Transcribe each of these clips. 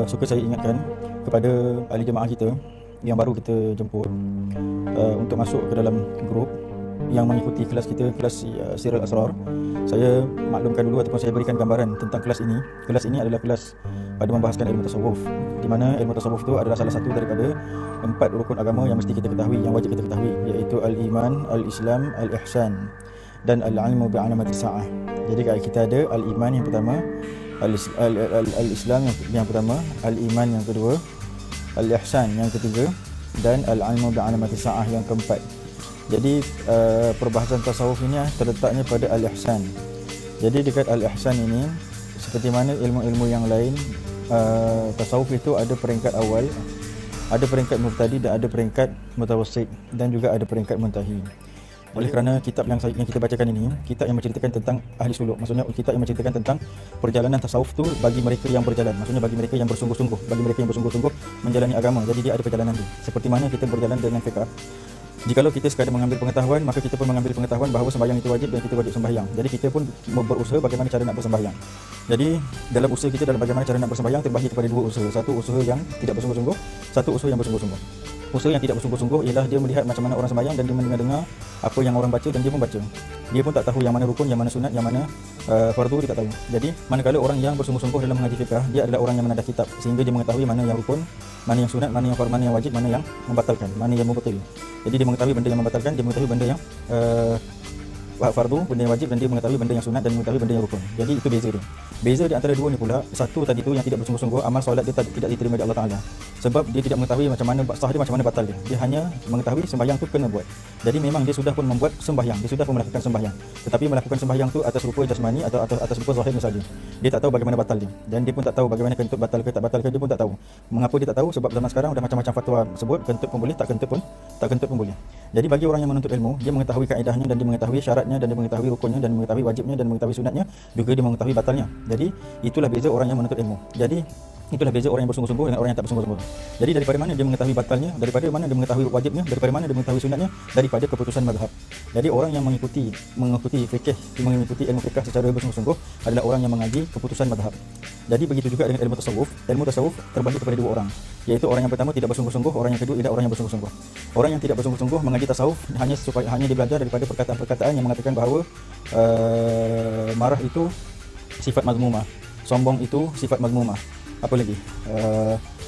suka saya ingatkan kepada ahli jemaah kita yang baru kita jemput untuk masuk ke dalam grup yang mengikuti kelas kita, kelas Sirul Asrar. Saya maklumkan dulu ataupun saya berikan gambaran tentang kelas ini. Kelas ini adalah kelas pada membahaskan ilmu tasawuf, di mana ilmu tasawuf itu adalah salah satu daripada 4 rukun agama yang mesti kita ketahui, yang wajib kita ketahui, iaitu al-iman, al-islam, al-ihsan dan al-ilmu bi'alamati sa'ah. Jadi kita ada al-iman yang pertama, al-islam yang pertama, al-iman yang kedua, al-ihsan yang ketiga, dan al-ilmu bi'alamati sa'ah yang keempat. Jadi perbahasan tasawuf ini terletaknya pada al-ihsan. Jadi dekat al-ihsan ini, seperti mana ilmu-ilmu yang lain, tasawuf itu ada peringkat awal, ada peringkat mubtadi dan ada peringkat mutawassit, dan juga ada peringkat muntahi. Oleh kerana kitab yang kita bacakan ini, kitab yang menceritakan tentang ahli suluk, maksudnya kitab yang menceritakan tentang perjalanan tasawuf tu bagi mereka yang berjalan, maksudnya bagi mereka yang bersungguh-sungguh, bagi mereka yang bersungguh-sungguh menjalani agama. Jadi dia ada perjalanan tu. Seperti mana kita berjalan dengan fiqh. Jikalau kita sekadar mengambil pengetahuan, maka kita pun mengambil pengetahuan bahawa sembahyang itu wajib dan kita wajib sembahyang. Jadi kita pun berusaha bagaimana cara nak bersembahyang. Jadi dalam usaha kita dalam bagaimana cara nak bersembahyang terbahagi kepada 2 usaha. Satu usaha yang tidak bersungguh-sungguh, satu usaha yang bersungguh-sungguh. Usaha yang tidak bersungguh-sungguh ialah dia melihat macam mana orang sembahyang dan dia mendengar apa yang orang baca dan dia pun baca. Dia pun tak tahu yang mana rukun, yang mana sunat, yang mana fardu, dia tak tahu. Jadi manakala orang yang bersungguh-sungguh dalam mengaji fiqh, dia adalah orang yang menadah kitab sehingga dia mengetahui mana yang rukun, mana yang sunat, mana yang fardu, mana yang wajib, mana yang membatalkan, mana yang mubtil. Jadi dia mengetahui benda yang membatalkan, dia mengetahui benda yang fardu, benda yang wajib, dan dia mengetahui benda yang sunat dan mengetahui benda yang rukun. Jadi itu beza dia. Beza di antara 2 ni pula, satu tadi tu yang tidak bersungguh-sungguh, amal solat dia tidak diterima oleh Allah Taala. Sebab dia tidak mengetahui macam mana sah dia, macam mana batal dia. Dia hanya mengetahui sembahyang tu kena buat. Jadi memang dia sudah pun membuat sembahyang, dia sudah pun melakukan sembahyang. Tetapi melakukan sembahyang tu atas rupa jasmani atau atas rupa zahirnya saja. Dia tak tahu bagaimana batal dia. Dan dia pun tak tahu bagaimana kentut batal ke tak batal ke, dia pun tak tahu. Mengapa dia tak tahu? Sebab zaman sekarang dah macam-macam fatwa sebut kentut pun boleh, tak kentut pun boleh. Jadi bagi orang yang menuntut ilmu, dia mengetahui kaedahnya dan dia mengetahui syaratnya dan dia mengetahui rukunnya dan mengetahui wajibnya dan mengetahui sunatnya, juga dia mengetahui batalnya. Jadi itulah beza orang yang menuntut ilmu. Jadi itulah beza orang yang bersungguh-sungguh dengan orang yang tak bersungguh-sungguh. Jadi daripada mana dia mengetahui batalnya, daripada mana dia mengetahui wajibnya, daripada mana dia mengetahui sunatnya, daripada keputusan mazhab. Jadi orang yang mengikuti fikih, mengikuti ilmu fikih secara bersungguh-sungguh adalah orang yang mengaji keputusan mazhab. Jadi begitu juga dengan ilmu tasawuf. Ilmu tasawuf terbagi kepada 2 orang, iaitu orang yang pertama tidak bersungguh-sungguh, orang yang kedua ialah orang yang bersungguh-sungguh. Orang yang tidak bersungguh-sungguh mengaji tasawuf hanya dia belajar daripada perkataan-perkataan yang mengatakan bahawa marah itu sifat mazmumah, sombong itu sifat mazmumah. Apa lagi?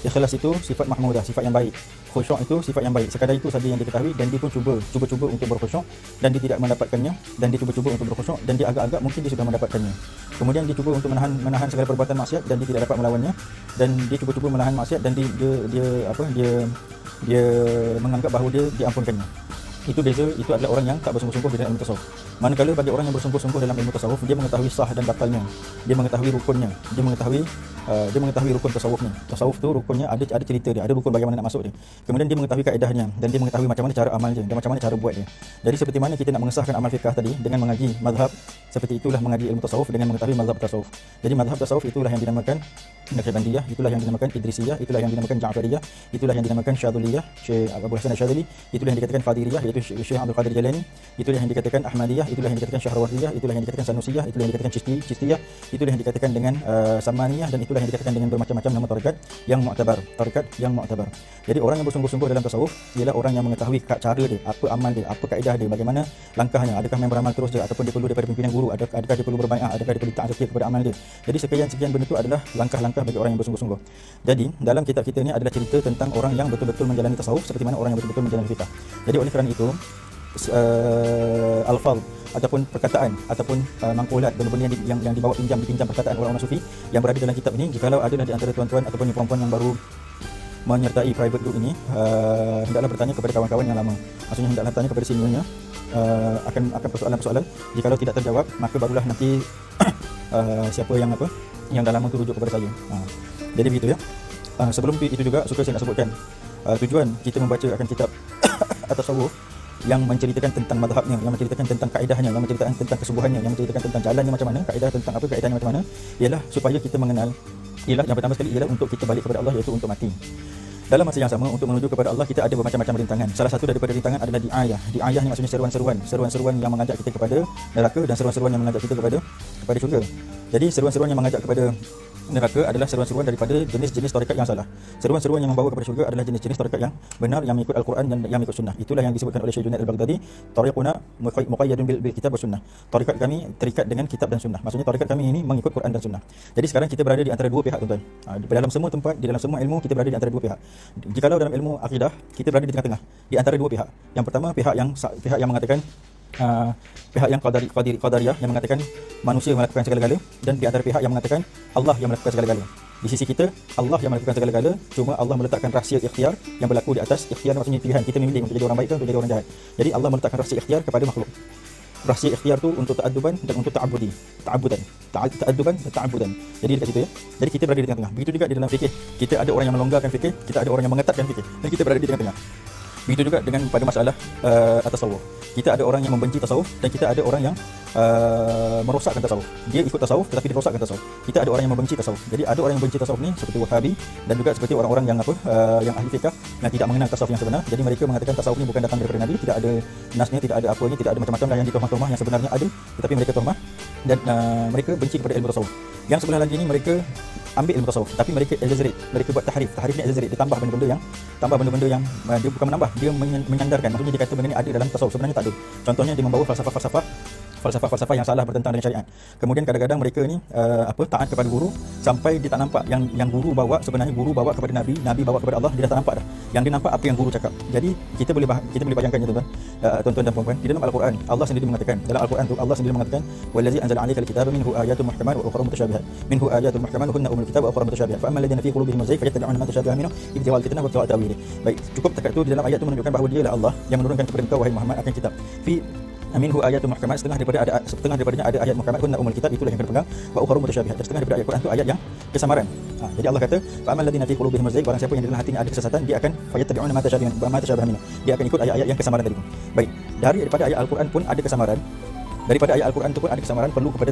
Ikhlas itu sifat mahmudah, sifat yang baik. Khusyuk itu sifat yang baik. Sekadar itu saja yang dia ketahui, dan dia pun cuba untuk berkhusyuk dan dia tidak mendapatkannya, dan dia cuba untuk berkhusyuk dan dia agak-agak mungkin dia sudah mendapatkannya. Kemudian dia cuba untuk menahan segala perbuatan maksiat dan dia tidak dapat melawannya, dan dia cuba menahan maksiat dan dia menganggap bahawa dia diampunkannya. Itu beza, itu adalah orang yang tak bersungguh-sungguh dalam ilmu tasawuf. Manakala bagi orang yang bersungguh-sungguh dalam ilmu tasawuf, dia mengetahui sah dan batalnya, dia mengetahui rukunnya, dia mengetahui rukun tasawuf ni. Tasawuf tu rukunnya ada cerita dia, ada rukun bagaimana nak masuk dia. Kemudian dia mengetahui kaedahnya dan dia mengetahui macam mana cara amal dia dan macam mana cara buat dia. Jadi seperti mana kita nak mengesahkan amal fiqh tadi dengan mengaji mazhab, seperti itulah mengaji ilmu tasawuf dengan mengetahui mazhab tasawuf. Jadi mazhab tasawuf itulah yang dinamakan Naqsyabandiyah, itulah yang dinamakan Idrisiyah, itulah yang dinamakan Ja'fariyah, itulah yang dinamakan Syadzuliyah, Syekh Abu Hasan Asy-Syadzili, itulah yang dikatakan Fadiriyah iaitu Syekh Abdul Qadir Jalani, itulah yang dikatakan Ahmadiyah, itulah yang dikatakan Syahrawardiyah, itulah yang dikatakan Sanusiyah, itulah yang dikatakan Chistiyah, itulah yang dikatakan dengan Samaniyah, dan itulah yang dikatakan dengan bermacam-macam nama tarekat yang mu'tabar. Jadi orang yang bersungguh-sungguh dalam tasawuf ialah orang yang mengetahui cara dia, apa amal dia, apa kaedah dia, bagaimana langkahnya, adakah memang beramal terus dia ataupun dia perlu daripada pimpinan guru, adakah dia perlu berbaiat, adakah dia perlu ta'zir kepada amal dia. Jadi sekian benda itu adalah langkah-langkah bagi orang yang bersungguh-sungguh. Jadi dalam kitab kita ni adalah cerita tentang orang yang betul-betul menjalani tasawuf seperti mana orang yang betul-betul menjalani fiqh. Jadi oleh kerana itu alfaz ataupun perkataan ataupun mangkulat, benda-benda yang dibawa dipinjam perkataan orang-orang sufi yang berada dalam kitab ini, jikalau adalah di antara tuan-tuan ataupun puan-puan yang baru menyertai private group ini, hendaklah bertanya kepada kawan-kawan yang lama. Maksudnya hendaklah bertanya kepada seniornya akan persoalan-persoalan. Jikalau tidak terjawab, maka barulah nanti siapa yang dah lama tu rujuk kepada saya. Jadi begitu ya. Sebelum itu juga saya nak sebutkan tujuan kita membaca akan kitab at-tasawuf yang menceritakan tentang mazhabnya, yang menceritakan tentang kaedahnya, yang menceritakan tentang kesungguhannya, yang menceritakan tentang jalannya macam mana, kaedahnya macam mana, ialah supaya kita mengenal, ialah yang pertama sekali ialah untuk kita balik kepada Allah, iaitu untuk mati. Dalam masa yang sama, untuk menuju kepada Allah kita ada bermacam-macam rintangan. Salah satu daripada rintangan adalah di'ayah. Di'ayah ni maksudnya seruan-seruan yang mengajak kita kepada neraka dan seruan-seruan yang mengajak kita kepada syurga. Jadi seruan-seruan yang mengajak kepada neraka adalah seruan-seruan daripada jenis-jenis tarekat yang salah. Seruan-seruan yang membawa kepada syurga adalah jenis-jenis tarekat yang benar, yang mengikut Al-Quran dan yang mengikut sunnah. Itulah yang disebutkan oleh Syekh Junaid Al-Baghdadi, tariquna muqayyadun bil kitab was sunnah. Tarekat kami terikat dengan kitab dan sunnah. Maksudnya tarekat kami ini mengikut Quran dan sunnah. Jadi sekarang kita berada di antara dua pihak, tuan-tuan. Di dalam semua tempat, di dalam semua ilmu, kita berada di antara dua pihak. Jikalau dalam ilmu akidah, kita berada di tengah-tengah, di antara dua pihak. Yang pertama, pihak yang mengatakan pihak yang qadariyah yang mengatakan manusia melakukan segala-gala, dan di antara pihak yang mengatakan Allah yang melakukan segala-gala. Di sisi kita, Allah yang melakukan segala-gala, cuma Allah meletakkan rahsia ikhtiar yang berlaku di atas. Ikhtiar maksudnya pilihan, kita memilih untuk jadi orang baik atau untuk jadi orang jahat. Jadi Allah meletakkan rahsia ikhtiar kepada makhluk. Rahsia ikhtiar tu untuk ta'adduban dan untuk ta'abudan. Jadi dekat situ ya. Jadi kita berada di tengah-tengah. Begitu juga di dalam fikih. Kita ada orang yang melonggarkan fikih, kita ada orang yang mengetatkan fikih, dan kita berada di tengah-tengah. Begitu juga dengan pada masalah tasawuf. Kita ada orang yang membenci tasawuf, dan kita ada orang yang merosakkan tasawuf. Dia ikut tasawuf tetapi dia rosakkan tasawuf. Kita ada orang yang membenci tasawuf. Jadi ada orang yang membenci tasawuf ni seperti Wahabi, dan juga seperti orang-orang yang yang ahli fiqh yang tidak mengenal tasawuf yang sebenar. Jadi mereka mengatakan tasawuf ni bukan datang daripada Nabi, tidak ada nasnya, tidak ada apanya, tidak ada macam-macam yang ditohmah-tohmah yang sebenarnya ada, tetapi mereka tohmah, dan mereka benci kepada ilmu tasawuf. Yang sebelah lagi ni mereka ambil ilmu tasawuf tapi mereka exaggerate, mereka buat tahrif ni exaggerate, dia tambah benda-benda yang dia bukan menambah, dia menyandarkan. Maksudnya dia kata benda ni ada dalam tasawuf, sebenarnya tak ada. Contohnya dia membawa falsafah yang salah bertentang dengan syariat. Kemudian kadang-kadang mereka ni taat kepada guru sampai dia tak nampak yang guru bawa, sebenarnya guru bawa kepada Nabi, Nabi bawa kepada Allah, dia dah tak nampak dah. Yang dia nampak apa yang guru cakap. Jadi kita boleh bayangkannya, tuan-tuan dan puan-puan, di dalam Al-Quran Allah sendiri mengatakan, dalam Al-Quran tu Allah sendiri mengatakan, wallazi anzala 'alaikal kitaba minhu ayatun muhkamat wa ukhra mutasyabihat. Minhu ayatun muhkamat hunna ummul kitab wa ukhra mutasyabihat. Fa ammal ladzina fi qulubihim zayg fayattabi'una ma tashabaha minhu ibtigha'a al-fitnah wa ibtigha'a ta'wilih. Baik, cukup dekat tu. Di dalam ayat tu menunjukkan bahawa dialah Allah yang menurunkan kepada engkau wahai Muhammad akan kitab. Minhu ayatun muhkamat, setengah daripadanya ada ayat muhkamat, kunna umul kitab, itulah yang kena pegang, wa ukhra mutasyabihat, setengah daripada ayat Quran itu ayat yang kesamaran. Jadi Allah kata, fa amal ladzina fi qulubihim zayg, barang siapa yang di dalam hatinya ada kesesatan, dia akan fayattabi'una ma tashabaha minhu, dia akan ikut ayat-ayat yang kesamaran tadi. Baik, daripada ayat Al-Quran pun ada kesamaran. Daripada ayat Al-Quran itu pun ada kesamaran, perlu kepada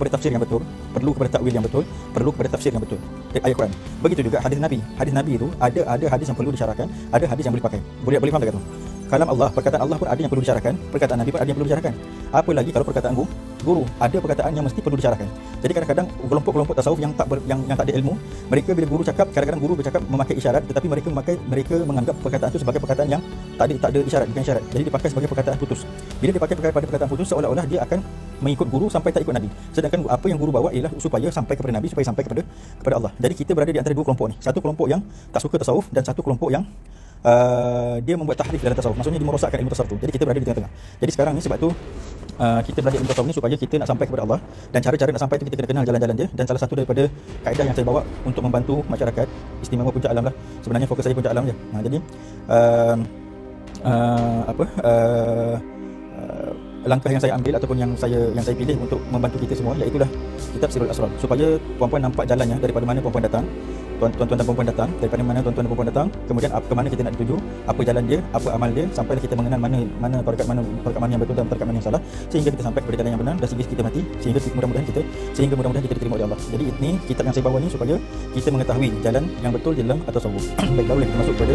tafsir yang betul, perlu kepada takwil yang betul, perlu kepada tafsir yang betul ayat Quran. Begitu juga hadis Nabi. Hadis Nabi itu ada hadis yang perlu disyarahkan, ada hadis yang boleh pakai. Boleh faham tak tu? Kalam Allah, perkataan Allah pun ada yang perlu disyarahkan, perkataan Nabi pun ada yang perlu disyarahkan. Apa lagi kalau perkataan guru, ada perkataan yang mesti perlu disyarahkan. Jadi kadang-kadang kelompok-kelompok tasawuf yang tak ada ilmu, mereka bila guru cakap, kadang-kadang guru bercakap memakai isyarat, tetapi mereka menganggap perkataan itu sebagai perkataan yang tak ada isyarat, bukan isyarat. Jadi dipakai sebagai perkataan putus. Bila dipakai pada perkataan putus, seolah-olah dia akan mengikut guru sampai tak ikut Nabi. Sedangkan apa yang guru bawa ialah supaya sampai kepada Nabi, supaya sampai kepada Allah. Jadi kita berada di antara dua kelompok ni. Satu kelompok yang tak suka tasawuf, dan satu kelompok yang dia membuat tahrif dalam tasawuf. Maksudnya dia merosakkan ilmu tasawuf tu. Jadi kita berada di tengah-tengah. Jadi sekarang ni sebab tu kita belajar ilmu tasawuf ni supaya kita nak sampai kepada Allah, dan cara-cara nak sampai tu kita kena kenal jalan-jalan dia. Dan salah satu daripada kaedah yang saya bawa untuk membantu masyarakat istimewa Puncak Alam lah. Sebenarnya fokus saya Puncak Alam je. Jadi langkah yang saya ambil ataupun yang saya pilih untuk membantu kita semua, iaitu kitab Sirrul Asrar, supaya puan-puan nampak jalannya daripada mana puan-puan datang, tuan-tuan dan puan-puan datang, daripada mana tuan-tuan dan puan-puan datang, kemudian ke mana kita nak dituju, apa jalan dia, apa amal dia, sampailah kita mengenal mana tarekat mana yang betul dan tarekat mana yang salah, sehingga kita sampai kepada jalan yang benar, dan sehingga kita mati, sehingga mudah-mudahan kita diterima oleh Allah. Jadi ini kitab yang saya bawa ni supaya kita mengetahui jalan yang betul di dalam tasawuf. Baik, barulah kita masuk kepada